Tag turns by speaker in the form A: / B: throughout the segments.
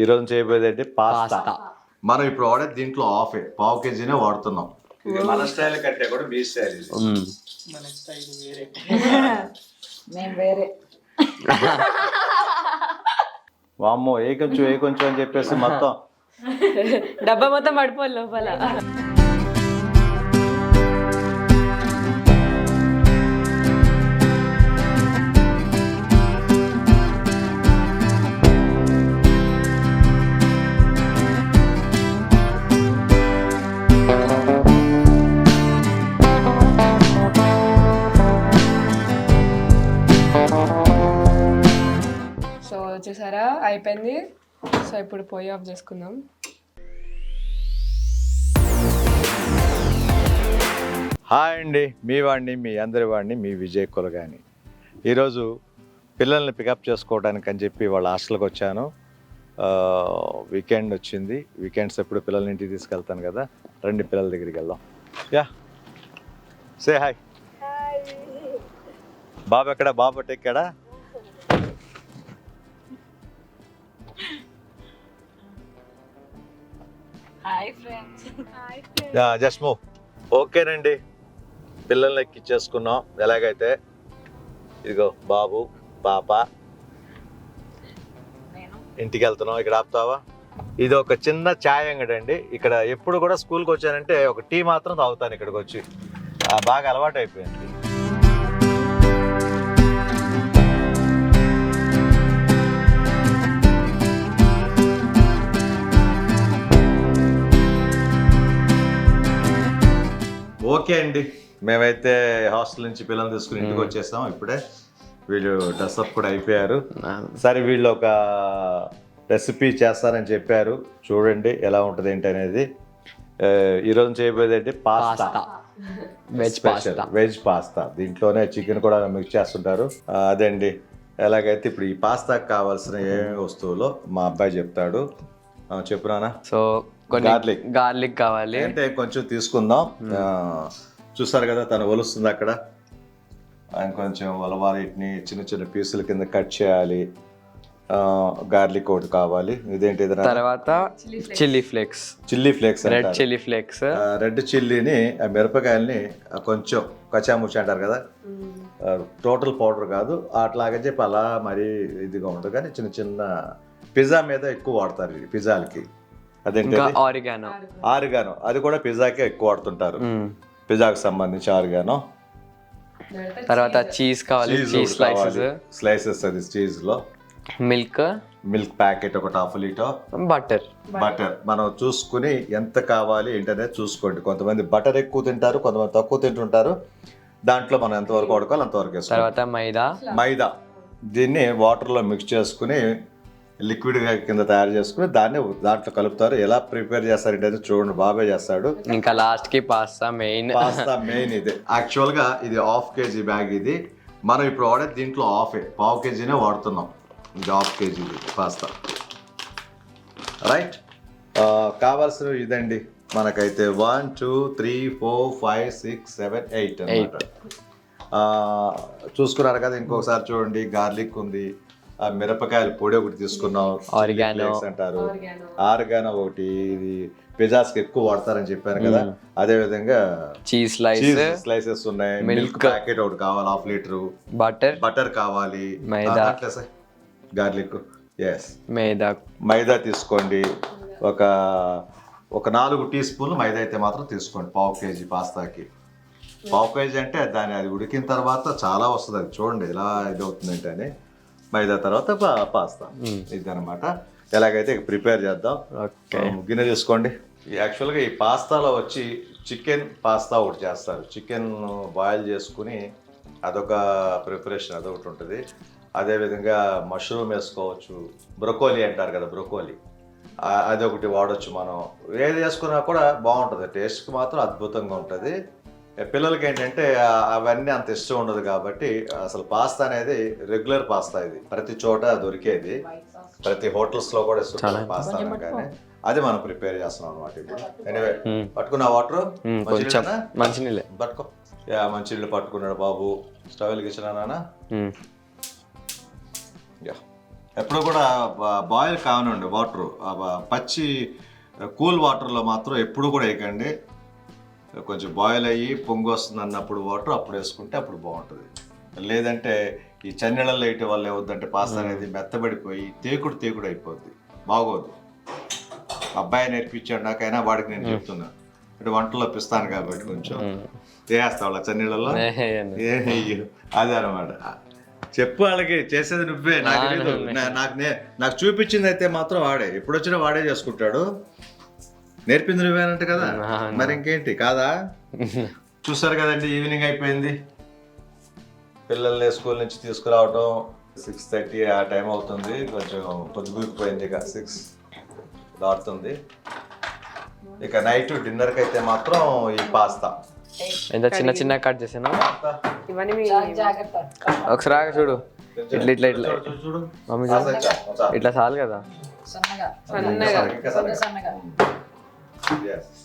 A: ఈరోజు చేయబోయేది ఏంటి పాస్తా. మనం ఇప్పుడు వాడే దీంట్లో హాఫ్ పావు కేజీనే వాడుతున్నాం. ఇది మన స్టైల్ కంటే కూడా మీ స్టైల్ ఇది.
B: మన స్టైల్ వేరే.
C: మేము వేరే.
A: వామ్మో ఏ కొంచెం అని చెప్పేసి మొత్తం
D: డబ్బా మొత్తం పడిపోవాలి లోపల. సో చూసారా అయిపోయింది. సో ఇప్పుడు పొయ్యి ఆఫ్ చేసుకుందాం.
A: హాయ్ అండి, మీ వాడిని, మీ అందరి వాడిని, మీ విజయ్ కులగాని. ఈరోజు పిల్లల్ని పికప్ చేసుకోవడానికి అని చెప్పి వాళ్ళ హాస్టల్కి వచ్చాను. వీకెండ్ వచ్చింది. వీకెండ్స్ ఎప్పుడు పిల్లల్ని ఇంటికి తీసుకెళ్తాను కదా. రండి పిల్లల దగ్గరికి వెళ్దాం. Yeah say hi. బాబు ఎక్కడ? బాబు ఎక్కడా?
C: Hi friends.
A: Just move. ఓకేనండి, పిల్లల్ని ఎక్కిచ్చేసుకున్నాం. ఎలాగైతే ఇదిగో బాబు పాప ఇంటికి వెళ్తున్నాం. ఇక్కడ ఆపుతావా? ఇది ఒక చిన్న ఛాయ్ అంగడి అండి. ఇక్కడ ఎప్పుడు కూడా స్కూల్కి వచ్చానంటే ఒక టీ మాత్రం తాగుతాను ఇక్కడికి వచ్చి. బాగా అలవాటు అయిపోయింది. ఓకే అండి, మేమైతే హాస్టల్ నుంచి పిల్లల్ని తీసుకుని ఇంటికి వచ్చేసాం. ఇప్పుడే వీళ్ళు డ్రెస్అప్ కూడా అయిపోయారు. సరే వీళ్ళు ఒక రెసిపీ చేస్తారని చెప్పారు. చూడండి ఎలా ఉంటుంది ఏంటి అనేది. ఈరోజు చేయబోయేది ఏంటి? పాస్తా. Veg pasta. దీంట్లోనే చికెన్ కూడా మిక్స్ చేస్తుంటారు. అదండి. ఎలాగైతే ఇప్పుడు ఈ పాస్తాకి కావాల్సిన ఏమేమి వస్తువులో మా అబ్బాయి చెప్తాడు. చెప్పురానా?
E: సో గార్లిక్ కావాలి
A: అంటే కొంచెం తీసుకుందాం. చూసారు కదా తను ఒలుస్తుంది అక్కడ. ఆయన కొంచెం ఒలవాలి. వీటిని చిన్న చిన్న పీసుల కింద కట్ చేయాలి. గార్లిక్ ఒకటి కావాలి. ఇదేంటి?
E: తర్వాత chilli flakes red chilli flakes.
A: Red చిల్లీని, మిరపకాయల్ని కొంచెం కచ్చాముచ్చి అంటారు కదా, టోటల్ పౌడర్ కాదు. అట్లాగే చెప్పి అలా మరీ ఇదిగా ఉండదు, కానీ చిన్న చిన్న పిజ్జా మీద ఎక్కువ వాడతారు ఇది పిజ్జాలకి. అదేంటి? ఆరిగానో. అది కూడా పిజ్జాకే ఎక్కువ వాడుతుంటారు. పిజ్జాకి సంబంధించి ఆరిగానో.
E: తర్వాత చీజ్ కావాలి,
A: స్లైసెస్. అది చీజ్ లో
E: మిల్క్
A: ప్యాకెట్ ఒకటి 1/2 లీటర్. బటర్ మనం చూసుకుని ఎంత కావాలి ఏంటనేది చూసుకోండి. కొంతమంది బటర్ ఎక్కువ తింటారు, కొంతమంది తక్కువ తింటుంటారు. దాంట్లో మనం ఎంతవరకు వాడుకోవాలి అంతవరకు వేసుకోవాలి.
E: తర్వాత
A: మైదా. దీన్ని వాటర్లో మిక్స్ చేసుకుని లిక్విడ్ కింద తయారు చేసుకుని దాంట్లో కలుపుతారు. ఎలా ప్రిపేర్ చేస్తారు ఏంటంటే చూడండి, బాబే చేస్తాడు.
E: ఇంకా లాస్ట్ కి పాస్తా మెయిన్.
A: ఇది యాక్చువల్ గా ఇది 1/2 కేజీ బ్యాగ్. ఇది మనం ఇప్పుడు వాడే దీంట్లో పావు కేజీనే వాడుతున్నాం. ఇది 1/2 కేజీ పాస్తా. రైట్. కావాల్సినవి ఇదండి మనకైతే 1 2 3 4 5 6 7 8 అన్నమాట. చూసుకున్నారు కదా. ఇంకొకసారి చూడండి, గార్లిక్ ఉంది, మిరపకాయల పొడి ఒకటి తీసుకున్నాం, అంటారు, ఆరిగానో ఒకటి. ఇది పిజ్జాస్కి ఎక్కువ వాడతారని చెప్పాను కదా. అదే విధంగా
E: చీజ్
A: స్లైసెస్ ఉన్నాయి. మిల్క్ ప్యాకెట్ ఒకటి కావాలి 1/2 లీటర్. బటర్ కావాలి. గార్లిక్. ఎస్, మైదా తీసుకోండి. ఒక 4 టీ స్పూన్లు మైదా అయితే మాత్రం తీసుకోండి. పావు కేజీ పాస్తాకి. పావు కేజీ అంటే అది ఉడికిన తర్వాత చాలా వస్తుంది. అది చూడండి ఎలా ఇది అవుతుందంటే అని. మైదా తర్వాత పాస్తా. ఇది అనమాట. ఎలాగైతే ప్రిపేర్ చేద్దాం. గిన్నె తీసుకోండి. యాక్చువల్గా ఈ పాస్తాలో వచ్చి చికెన్ పాస్తా ఒకటి చేస్తారు. చికెన్ బాయిల్ చేసుకుని అదొక ప్రిపరేషన్, అదొకటి ఉంటుంది. అదేవిధంగా మష్రూమ్ వేసుకోవచ్చు. బ్రొకోలీ అంటారు కదా, బ్రొకోలీ, అదొకటి వాడచ్చు. మనం ఏది వేసుకున్నా కూడా బాగుంటుంది. టేస్ట్కి మాత్రం అద్భుతంగా ఉంటుంది. పిల్లలకి ఏంటంటే అవన్నీ అంత ఇష్టం ఉండదు కాబట్టి అసలు పాస్తా అనేది రెగ్యులర్ పాస్తా. ఇది ప్రతి చోట దొరికేది, ప్రతి హోటల్స్లో కూడా ఇస్తున్నారు పాస్తా అనగానే. అది మనం ప్రిపేర్ చేస్తున్నాం అనమాట ఇప్పుడు. ఎనీవే, పట్టుకున్న వాటర్
E: మంచినీళ్ళే
A: పట్టుకో. మంచినీళ్ళు పట్టుకున్నాడు బాబు. స్టవ్ వెలిగించినా నాన్న. ఎప్పుడు కూడా బాయిల్ కావనండి వాటర్, పచ్చి కూల్ వాటర్లో మాత్రం ఎప్పుడు కూడా వేయకండి. కొంచెం బాయిల్ అయ్యి పొంగు వస్తుంది అన్నప్పుడు వాటర్ అప్పుడు వేసుకుంటే అప్పుడు బాగుంటుంది. లేదంటే ఈ చన్నీళ్ళల్లో వేయటం వల్ల ఏమవుతుందంటే పాస్తా అనేది మెత్తబడిపోయి తేకుడు అయిపోద్ది, బాగోదు. అబ్బాయి నేర్పించాడు నాకైనా, వాడికి నేను చెప్తున్నా. అంటే వంటలో పిస్తాను కాబట్టి కొంచెం చేస్తా వాళ్ళ చన్నీళ్ళలో అదే అనమాట. చెప్పు వాళ్ళకి, చేసేది నువ్వే, నాకు తెలీదు. నాకు చూపించింది అయితే మాత్రం వాడే, ఎప్పుడు వచ్చినా వాడే చేసుకుంటాడు. నేర్పింది నువ్వేనంట కదా, మరి ఇంకేంటి కాదా? చూసారు కదండి, ఈవినింగ్ అయిపోయింది. పిల్లల్ని స్కూల్ నుంచి తీసుకురావటం 6:30 ఆ టైం అవుతుంది. కొంచెం పొద్దుగుపోయింది, ఇక 6 దాటుతుంది. ఇక నైట్ డిన్నర్కి అయితే మాత్రం ఈ పాస్తా
E: ఎంత చిన్న కట్ చేసాను
D: ఇవన్నీ
C: జాగ్రత్త.
E: ఒకసారి ఆగ చూడు. ఇట్లా
A: చూడు
E: మమ్మీ ఇట్లా చాలు కదా.
C: సన్నగా
D: సన్నగా
C: సన్నగా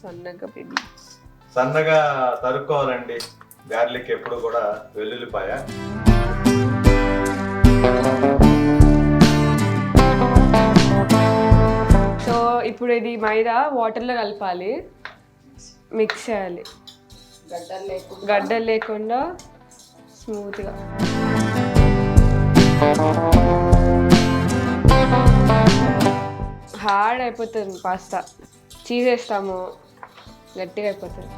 D: సన్నగా baby.
A: సన్నగా తరుక్కోవాలండి. గార్లిక్ ఎప్పుడు కూడా వెల్లుల్లిపాయ.
D: సో ఇప్పుడు ఇది మైదా వాటర్లో కలపాలి, మిక్స్ చేయాలి గడ్డలు లేకుండా స్మూత్గా. హార్డ్ అయిపోతుంది పాస్తా, చీజ్ వేస్తాము గట్టిగా అయిపోతుంది.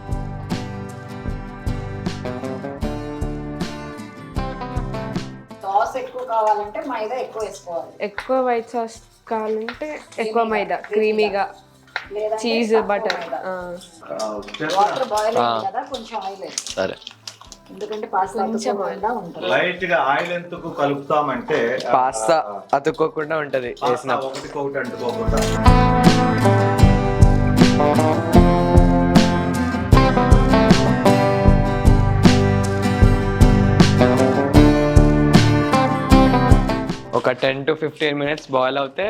C: సాస్ ఎక్కువ కావాలంటే మైదా ఎక్కువ వేసుకోవాలి.
D: ఎక్కువ వైట్ సాస్ కావాలంటే ఎక్కువ మైదా, క్రీమీగా చీజ్ బటర్.
C: వాటర్ బాయిల్ అయింది కదా, కొంచెం ఆయిల్
E: సరే.
C: ఎందుకంటే పాస్తా ఉంటుంది.
A: లైట్ గా ఆయిల్ ఎందుకు కలుపుతామంటే
E: పాస్తా అతుక్కోకుండా ఉంటది వేసిన.
A: ఒకటికొకటి అంటుకోకుండా.
E: ఒక 10 to 15 minutes బాయిల్ అవుతే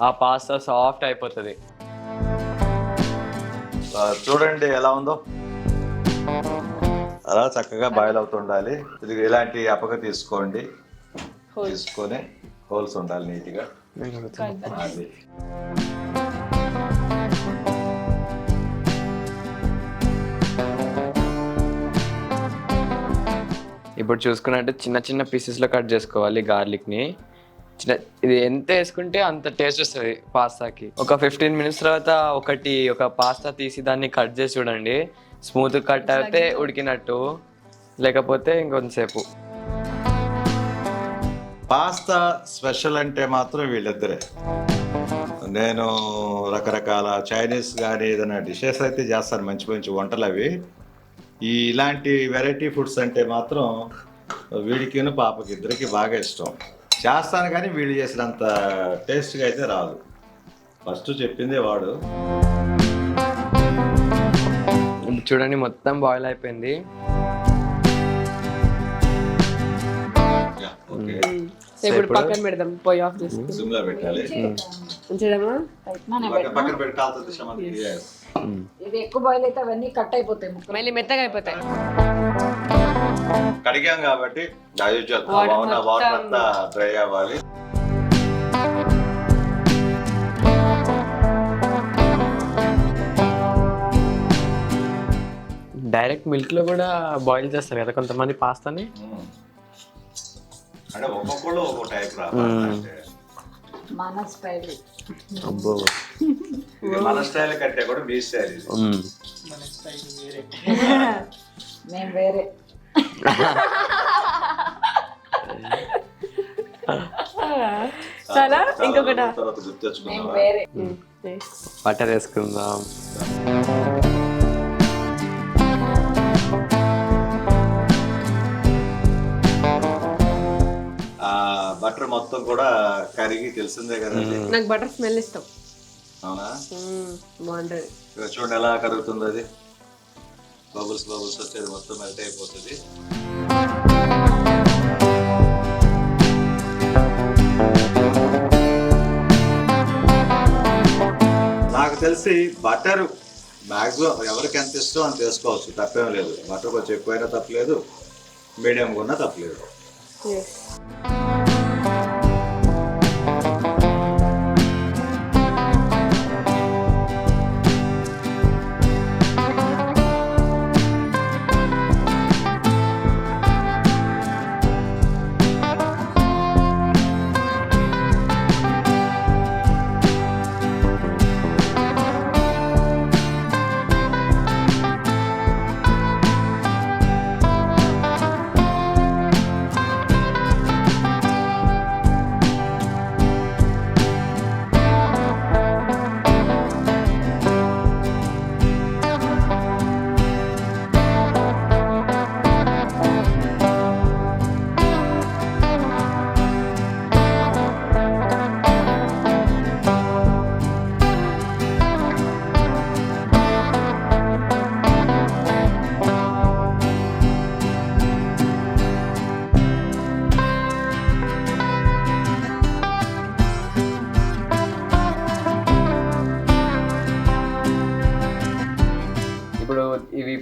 E: ఆ పాస్తా సాఫ్ట్ అయిపోతుంది.
A: చూడండి ఎలా ఉందో, అలా చక్కగా బాయిల్ అవుతుండాలి. ఇది ఇలాంటి అపక తీసుకోండి, తీసుకొని హోల్స్ ఉండాలి నీట్గా. అది
E: ఇప్పుడు చూసుకున్నట్టు చిన్న చిన్న పీసెస్లో కట్ చేసుకోవాలి గార్లిక్ని. ఇది ఎంత వేసుకుంటే అంత టేస్ట్ వస్తుంది పాస్తాకి. ఒక 15 minutes తర్వాత ఒక పాస్తా తీసి దాన్ని కట్ చేసి చూడండి. స్మూత్ కట్ అయితే ఉడికినట్టు, లేకపోతే ఇంకొంతసేపు.
A: పాస్తా స్పెషల్ అంటే మాత్రం వీళ్ళిద్దరే. నేను రకరకాల చైనీస్ కానీ ఏదైనా డిషెస్ అయితే చేస్తాను, మంచి మంచి వంటలు అవి. ఇలాంటి వెరైటీ ఫుడ్స్ అంటే మాత్రం వీడికిను పాపకి ఇద్దరికి బాగా ఇష్టం. చేస్తాను కానీ వీళ్ళు చేసినంత టేస్ట్గా అయితే రాదు. ఫస్ట్ చెప్పిందే వాడు.
E: చూడండి మొత్తం బాయిల్ అయిపోయింది.
D: ఇప్పుడు పక్కన పెడదాం, పొయ్యి ఆఫ్ చేసి
A: సిమ్లో పెట్టాలి.
D: ఉంచడమా?
A: పక్కన పెట్టాల్సింది సమాధి.
C: ఇది ఎక్కువ బాయిల్ అయితే అవన్నీ కట్ అయిపోతాయి,
D: మళ్ళీ మెత్తగా అయిపోతాయి.
A: కడిగాం కాబట్టి వాటర్ అంతా డ్రై అవ్వాలి.
E: డైరెక్ట్ మిల్క్ లో కూడా బాయిల్ చేస్తారు కదా కొంతమంది పాస్తాని.
A: అంటే ఒక్కొక్కళ్ళు ఒక్కొక్క టైప్ రా.
C: మన స్టైల్.
E: అబ్బో,
A: మన స్టైల్ కంటే కూడా మీ స్టైల్.
B: మన స్టైల్ వేరే,
C: మేము వేరే.
D: చాలా ఇంకొకటి
A: తర్వాత గుర్తు తెచ్చుకున్నాం.
C: వేరే
E: బటర్ వేసుకుందాం.
A: బటర్ మొత్తం కూడా కరిగి తెలిసిందే కదండి.
D: నాకు బటర్ స్మెల్ ఇష్టం.
A: అవునా?
D: బాగుంటది.
A: చూడండి ఎలా కరుగుతుంది, అది బబుల్స్ వచ్చేది మొత్తం మెల్ట్ అయిపోతుంది. నాకు తెలిసి బటర్ మ్యాక్సిమం ఎవరికి ఎంత ఇష్టం అంత వేసుకోవచ్చు, తప్పేం లేదు. బటర్ కొంచెం ఎక్కువైనా తప్పలేదు, మీడియంగా ఉన్నా తప్పలేదు.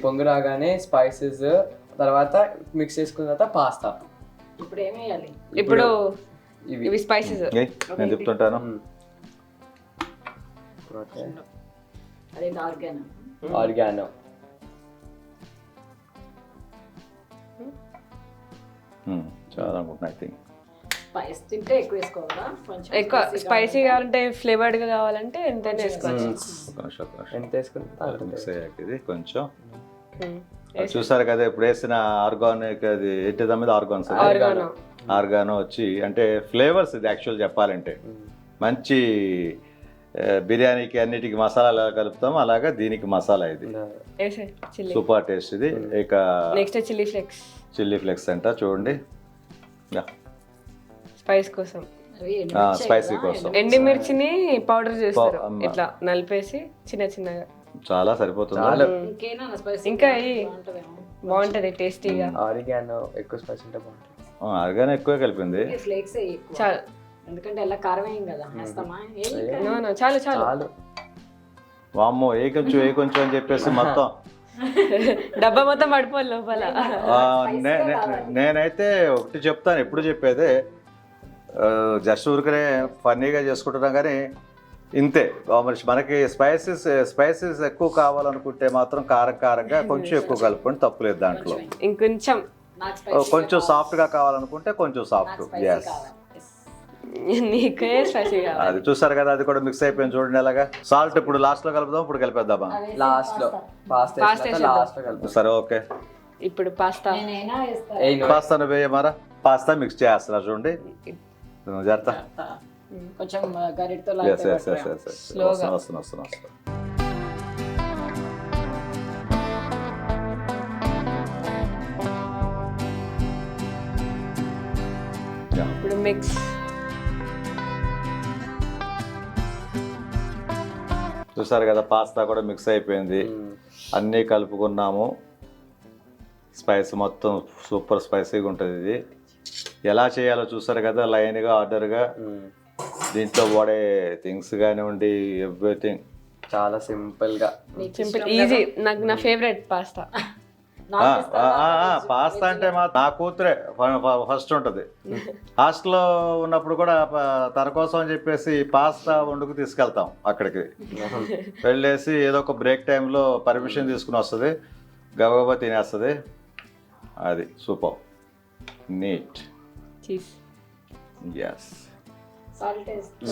E: పొంగు రాగానే స్పైసెస్, తర్వాత మిక్స్ చేసుకున్న తర్వాత పాస్తా.
C: ఇప్పుడు ఏమి వేయాలి?
D: ఇప్పుడు
E: ఇవి
D: ఇవి స్పైసెస్.
A: నేను చెప్తుంటాను.
C: అది ఆర్గాన్.
E: ఆర్గానో.
A: చాలా అనుకుంటున్నా. ఐ థింక్
C: స్పైస్ తింటే ఎక్కువ వేసుకోవాలా? కొంచెం
D: ఎక్కువ స్పైసీ కావాలంటే ఫ్లేవర్డ్ గా కావాలంటే ఎంతైనా వేసుకోవచ్చు.
A: ఒక నిమిషం.
E: ఎంత వేసుకుంటా
A: మిక్స్ అయ్యాక ఇది కొంచెం చూసారు కదా ఇప్పుడు వేసిన ఆర్గానిక్, అది ఏంటి మీద ఆర్గాన్స్, ఆర్గానో వచ్చి అంటే ఫ్లేవర్స్. ఇది యాక్చువల్ చెప్పాలంటే మంచి బిర్యానీకి అన్నిటికి మసాలా ఎలా కలుపుతామో అలాగా దీనికి మసాలా ఇది సూపర్ టేస్ట్. ఇది ఇక
D: next chilli flakes.
A: Chilli flakes అంట చూడండి,
D: స్పైస్ కోసం,
A: స్పైసీ కోసం.
D: ఎండుమిర్చిని పౌడర్ చేస్తారు ఇట్లా నలిపేసి చిన్న చిన్నగా.
A: చాలా సరిపోతుంది.
D: ఇంకా బాగుంటది టేస్టీగా.
E: ఆరిగానో ఎక్కువ స్పైస్ ఉంటే బాగుంటుంది.
A: ఆర్గానో ఎక్కువ కలిపింది.
C: ఫ్లేక్స్
D: చాలు,
C: ఎందుకంటే ఎలా కారం వేయం కదా. వేస్తామా?
D: చాలు చాలు.
A: వామ్మో ఏ కొంచెం అని చెప్పేసి మొత్తం
D: డబ్బా మొత్తం పడిపోవాలి లోపల.
A: నేనైతే ఒకటి చెప్తాను, ఎప్పుడు చెప్పేదే, జస్ట్ ఊరికనే ఫన్నీగా చేసుకుంటున్నాం కానీ ఇంతే. మరి మనకి స్పైసెస్ ఎక్కువ కావాలనుకుంటే మాత్రం కారంగా కొంచెం ఎక్కువ కలుపుకొని తప్పులేదు దాంట్లో.
D: ఇంకొంచెం
A: కొంచెం సాఫ్ట్గా కావాలనుకుంటే కొంచెం సాఫ్ట్. ఎస్,
D: నీకే స్పైసీ కావాలి.
A: అది చూసారు కదా, అది కూడా మిక్స్ అయిపోయింది చూడండి. అలాగా సాల్ట్ ఇప్పుడు లాస్ట్ లో కలుపుదాం, ఇప్పుడు కలిపేద్దామా?
E: లాస్ట్ లో లాస్ట్ లో కలుపు.
A: సరే ఓకే.
D: ఇప్పుడు పాస్తా.
A: పాస్తాను వేయమారా. పాస్తా మిక్స్ చేస్తున్నా చూడండి, జాగ్రత్త.
C: కొంచెం గరిటతో
A: వస్తున్నా.
D: ఇప్పుడు మిక్స్.
A: చూసారు కదా పాస్తా కూడా మిక్స్ అయిపోయింది, అన్నీ కలుపుకున్నాము. స్పైస్ మొత్తం సూపర్ స్పైసీగా ఉంటుంది. ఇది ఎలా చేయాలో చూసారు కదా, లైన్గా ఆర్డర్గా. దీంట్లో వాడే థింగ్స్ కానివ్వండి, ఎవ్రీథింగ్
E: చాలా సింపుల్గా,
D: సింపుల్ ఈజీ. నాకు నా ఫేవరెట్ పాస్తా.
A: పాస్తా అంటే నా కూతురే ఫస్ట్ ఉంటుంది. హాస్టల్లో ఉన్నప్పుడు కూడా తన కోసం అని చెప్పేసి పాస్తా వండుకు తీసుకెళ్తాం అక్కడికి. వెళ్ళేసి ఏదో ఒక బ్రేక్ టైంలో పర్మిషన్ తీసుకుని వస్తుంది, గబగబా తినేస్తుంది. అది సూపర్ నీట్. ఎస్,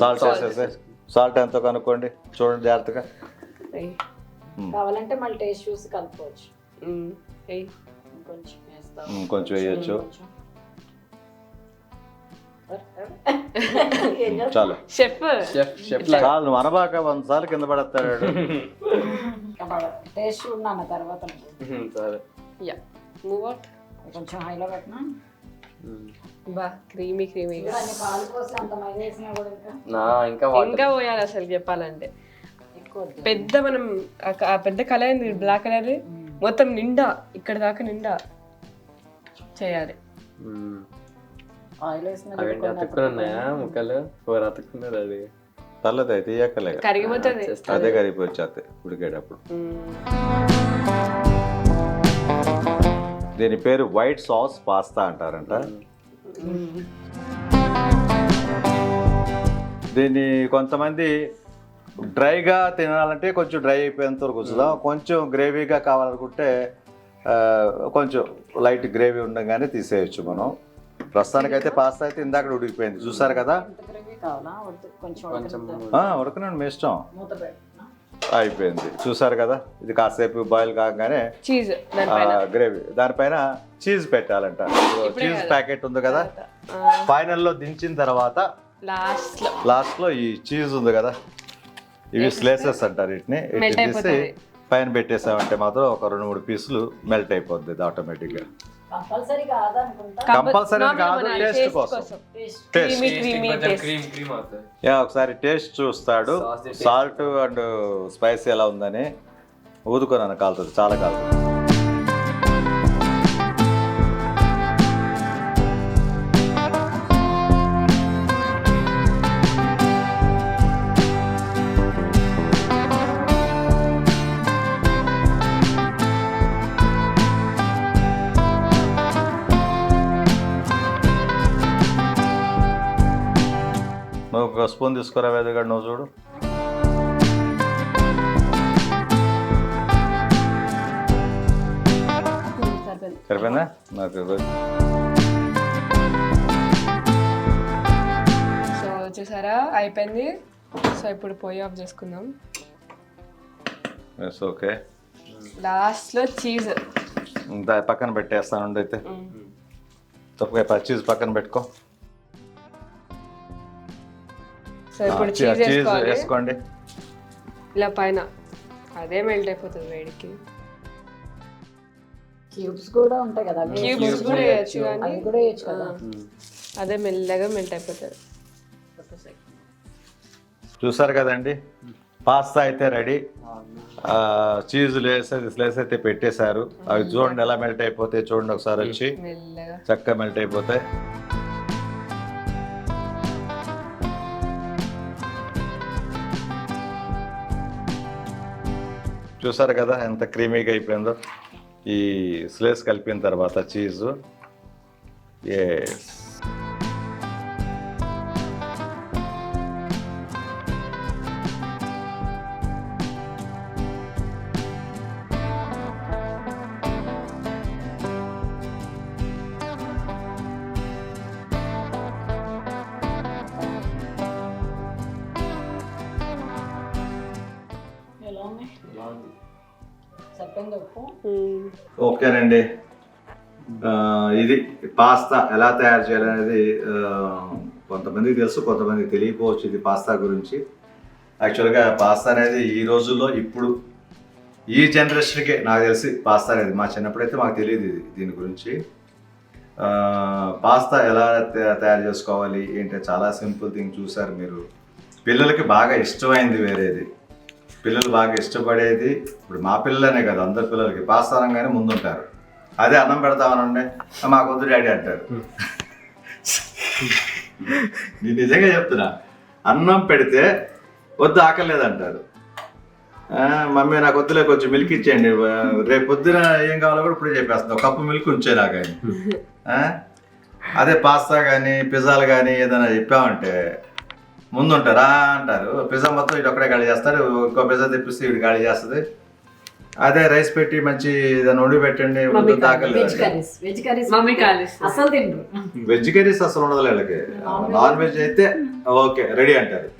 A: సాల్ట్ వేసేసి, సాల్ట్ ఎంతో కనుక్కోండి చూడండి జాగ్రత్తగా.
C: కావాలంటే మళ్ళీ టేస్ట్ చూసి కలుపుకోవచ్చు.
A: కొంచెం వేయచ్చు. చాలు చాలు, నువ్వు అనబాక 100 సార్లు కింద పడేస్తాడు.
C: టేస్ట్ ఉన్నాను తర్వాత కొంచెం హైలో పెట్టినా
D: క్రీమీగా
C: పాలు పోసి అంత మైదా వేసినా కూడా
D: ఇంకా పోయాలి అసలు చెప్పాలంటే. పెద్ద మనం పెద్ద కలర్ ఉంది, బ్లాక్ కలర్ మొత్తం నిండా ఇక్కడ దాకా నిండా చేయాలి.
C: ఆయిల్ వేసిన
E: అతుక్కున్నాయా ముక్కలు? 4 అతుక్కున్నారు. అది
A: పర్లేదు, అయితే తీయక్కలేదు,
D: కరిగిపోతుంది.
A: అదే కరిగిపోవచ్చు ఉడికేటప్పుడు. దీని పేరు వైట్ సాస్ పాస్తా అంటారంట. దీన్ని కొంతమంది డ్రైగా తినాలంటే కొంచెం డ్రై అయిపోయేంత వరకు ఉంచుదాం, కొంచెం గ్రేవీగా కావాలనుకుంటే కొంచెం లైట్ గ్రేవీ ఉండగానే తీసేయచ్చు మనం. ప్రస్తుతానికైతే పాస్తా అయితే ఇందాక ఉడికిపోయింది చూసారు కదా. ఉడకనండి మీ ఇష్టం, అయిపోయింది చూసారు కదా. ఇది కాసేపు బాయిల్ కాగానే
D: చీజ్
A: గ్రేవీ దానిపైన చీజ్ పెట్టాలంట. చీజ్ ప్యాకెట్ ఉంది కదా, ఫైనల్లో దించిన తర్వాత లాస్ట్ లో ఈ చీజ్ ఉంది కదా, ఇవి స్లేసెస్ అంటారు వీటిని. ఇట్లా తీసి పైన పెట్టేసామంటే మాత్రం ఒక 2-3 పీసులు మెల్ట్ అయిపోద్ది ఆటోమేటిక్ గా. కంపల్సరీ కాదు, టేస్ట్ కోసం. ఒకసారి టేస్ట్ చూస్తాడు, సాల్ట్ అండ్ స్పైసీ ఎలా ఉందని. ఊదుకొని కాలుతుంది, చాలా కాలుతుంది. ఒక స్పూన్ తీసుకురా వేదగాడు నువ్వు చూడు.
D: సరిపోయింది.
A: సరిపోయిందా? నాకు
D: సో చూసారా అయిపోయింది. సో ఇప్పుడు పొయ్యి ఆఫ్ చేసుకుందాం.
A: ఓకే,
D: లాస్ట్లో చీజ్.
A: ఇంత పక్కన పెట్టేస్తాను అయితే. తప్పగా చీజ్ పక్కన పెట్టుకో.
D: సో ఇప్పుడు చీజ్
A: చీజ్ వేసుకోండి
D: ఇలా పైన. అదే మెల్ట్ అయిపోతుంది వేడికి.
C: క్యూబ్స్ కూడా ఉంటాయి కదా,
D: క్యూబ్స్ కూడా వేయచ్చు కానీ
C: అవి కూడా వేయచ్చు కదా.
D: అదే మెల్లగా మెల్ట్ అయిపోతుంది.
A: చూసారు కదండి, పాస్తా అయితే రెడీ. చీజ్ లేస్ అయితే పెట్టేశారు. అవి చూడండి ఎలా మెల్ట్ అయిపోతాయి. చూడండి ఒకసారి వచ్చి
D: మెల్లగా
A: చక్కగా మెల్ట్ అయిపోతాయి. చూసారు కదా ఎంత క్రీమీగా అయిపోయిందో ఈ స్లేస్ కలిపిన తర్వాత చీజు. ఎస్,
C: ఎలా ఉన్నాయి? చెప్పింది ఉప్పు.
A: ఓకేనండి. ఇది పాస్తా ఎలా తయారు చేయాలనేది కొంతమందికి తెలుసు, కొంతమందికి తెలియకపోవచ్చు ఇది పాస్తా గురించి. యాక్చువల్గా పాస్తా అనేది ఈ రోజుల్లో ఇప్పుడు ఈ జనరేషన్కే నాకు తెలిసి పాస్తా అనేది. మా చిన్నప్పుడైతే మాకు తెలియదు దీని గురించి. పాస్తా ఎలా తయారు చేసుకోవాలి ఏంటంటే చాలా సింపుల్ థింగ్. చూసారు మీరు. పిల్లలకి బాగా ఇష్టమైంది వేరేది. పిల్లలు బాగా ఇష్టపడేది ఇప్పుడు మా పిల్లలనే కదా, అందరు పిల్లలకి పాస్తా అనగానే ముందుంటారు. అదే అన్నం పెడతామనండి, మాకు వద్దు డాడీ అంటారు. నేను నిజంగా చెప్తున్నా, అన్నం పెడితే వద్దు ఆకలేదంటారు. మమ్మీ నాకు వద్దులే కొంచెం మిల్క్ ఇచ్చేయండి, రేపు పొద్దున ఏం కావాలో కూడా ఇప్పుడే చెప్పేస్తుంది, ఒక కప్పు మిల్క్ ఉంచే నాకు అని. అదే పాస్తా కానీ పిజ్జాలు కానీ ఏదైనా చెప్పామంటే ముందుంటారా అంటారు. పిజ్జా మొత్తం ఇటు ఒక్కడే ఖాళీ చేస్తారు, ఇంకో పిజ్జా తెప్పిస్తే ఇటు ఖాళీ చేస్తుంది. అదే రైస్ పెట్టి మంచి ఏదైనా వండి పెట్టండి,
C: వెజ్ కర్రీస్
D: మమ్మీ కాలేజ్
C: అసలు తిండ్రు.
A: వెజ్ కర్రీస్ అసలు ఉండదు వీళ్ళకి. నాన్ వెజ్ అయితే ఓకే రెడీ అంటారు.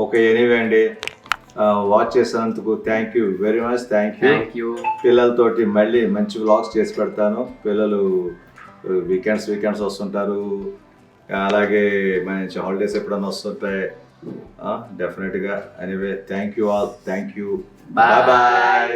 A: ఓకే, ఎనీవే అండి, వాచ్ చేసినందుకు thank you very much. Thank you. పిల్లలతోటి మళ్ళీ మంచి వ్లాగ్స్ చేసి పెడతాను. పిల్లలు వీకెండ్స్ వస్తుంటారు, అలాగే మంచి హాలిడేస్ ఎప్పుడన్నా వస్తుంటాయి డెఫినెట్గా. Anyway thank you all. Thank you. Bye bye.